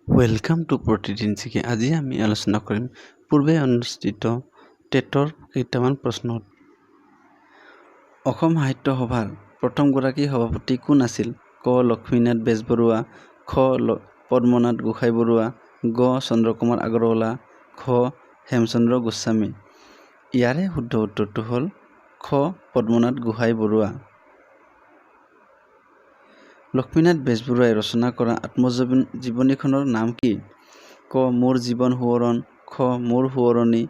Welcome to প্ৰতিদিন চিকে। আজি আমি আলোচনা কৰিম পূৰ্বে অনুষ্ঠিত টেটৰ কেইটামান প্ৰশ্ন। অসম সাহিত্য সভাৰ প্ৰথমগৰাকী সভাপতি কোন আছিল? ক. লক্ষ্মীনাথ বেজবৰুৱা, খ. পদ্মনাথ গোহাঁই বৰুৱা, গ. চন্দ্ৰকুমাৰ আগৰৱালা, খ. হেমচন্দ্ৰ গোস্বামী। ইয়াৰে শুদ্ধ উত্তৰটো হ'ল খ. পদ্মনাথ গোহাঁই বৰুৱা। লক্ষ্মীনাথ বেজবৰুৱাই ৰচনা কৰা আত্মজীৱনীখনৰ নাম কি? ক. মোৰ জীৱন সোঁৱৰণ, খ. মোৰ সোঁৱৰণী,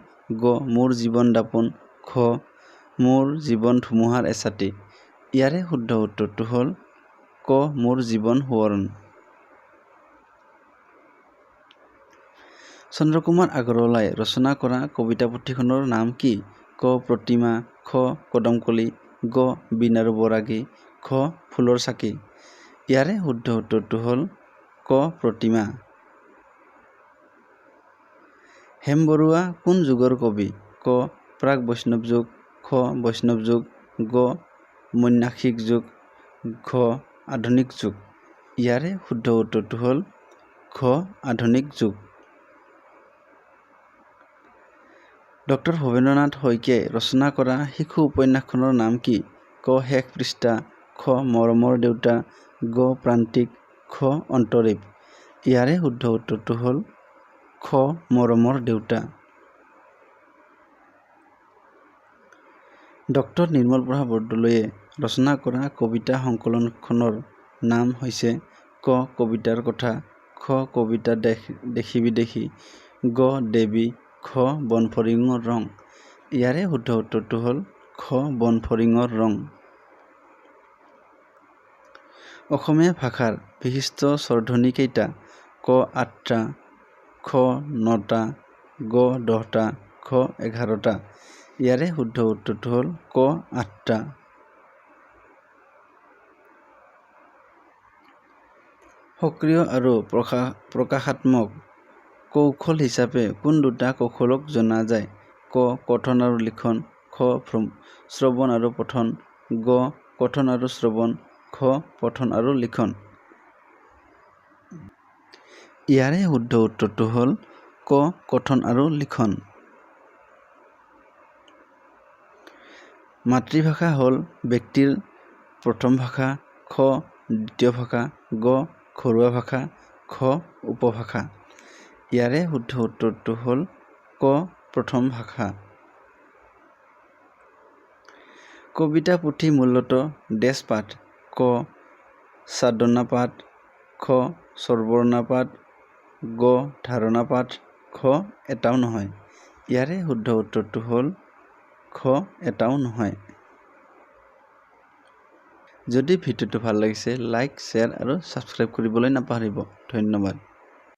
গ. মোৰ জীৱন দাপোন, খ. মোৰ জীৱন ধুমুহাৰ এছাতি। ইয়াৰে শুদ্ধ উত্তৰটো হ'ল ক. মোৰ জীৱন সোঁৱৰণ। চন্দ্ৰকুমাৰ আগৰৱালাই ৰচনা কৰা কবিতা পুথিখনৰ নাম কি? ক. প্ৰতিমা, খ. কদমকলি, গ. বীণাৰু বৰাগী, খ. ফুলৰ চাকি। ইয়াৰে শুদ্ধ উত্তৰটো হ'ল ক. প্ৰতিমা। হেম বৰুৱা কোন যুগৰ কবি? ক. প্ৰাক বৈষ্ণৱ যুগ, খ. বৈষ্ণৱ যুগ, গ. মন্যাসিক যুগ, ঘ. আধুনিক যুগ। ইয়াৰে শুদ্ধ উত্তৰটো হ'ল খ. আধুনিক যুগ। ড ভৱেন্দ্ৰনাথ শইকীয়াই ৰচনা কৰা শিশু উপন্যাসখনৰ নাম কি? ক. শেষ পৃষ্ঠা, খ. মৰমৰ দেউতা, গ. প্ৰান্তিক, খ. অন্তৰীপ। ইয়াৰে শুদ্ধ উত্তৰটো হ'ল খ. মৰমৰ দেউতা। ড নিৰ্মলপ্ৰভা বৰদলৈয়ে ৰচনা কৰা কবিতা সংকলনখনৰ নাম হৈছে ক. কবিতাৰ কথা, খ. কবিতা দেশী বিদেশী, গ. দেৱী, খ. বনফৰিঙৰ ৰং। ইয়াৰে শুদ্ধ উত্তৰটো হ'ল খ. বনফৰিঙৰ ৰং। অসমীয়া ভাষাৰ বিশিষ্ট স্বৰধ্বনি কেইটা? ক. ৮টা, খ. ৯টা, গ. 10টা, খ. 11টা। ইয়াৰে শুদ্ধ উত্তৰটো হ'ল ক. ৮টা। সক্ৰিয় আৰু প্ৰকাশাত্মক কৌশল হিচাপে কোন দুটা কৌশলক জনা যায়? ক. কথন আৰু লিখন, খ. শ্ৰৱণ আৰু পঠন, গ. কথন আৰু শ্ৰৱণ, খ. পঠন আৰু লিখন। ইয়াৰে শুদ্ধ উত্তৰটো হ'ল ক. কথন আৰু লিখন। মাতৃভাষা হ'ল ব্যক্তিৰ প্ৰথম ভাষা, খ. দ্বিতীয় ভাষা, গ. ঘৰুৱা ভাষা, খ. উপভাষা। ইয়াৰে শুদ্ধ উত্তৰটো হ'ল ক. প্ৰথম ভাষা। কবিতা পুথি মূলতঃ ডেছ পাঠ? ক. সাধনা পাঠ, খ. স্বৰবৰ্ণনা পাঠ, গ. ধাৰণা পাঠ, খ. এটাও নহয়। ইয়াৰে শুদ্ধ উত্তৰটো হ'ল খ. এটাও নহয়। যদি ভিডিঅ'টো ভাল লাগিছে লাইক, শ্বেয়াৰ আৰু ছাবস্ক্ৰাইব কৰিবলৈ নাপাহৰিব। ধন্যবাদ।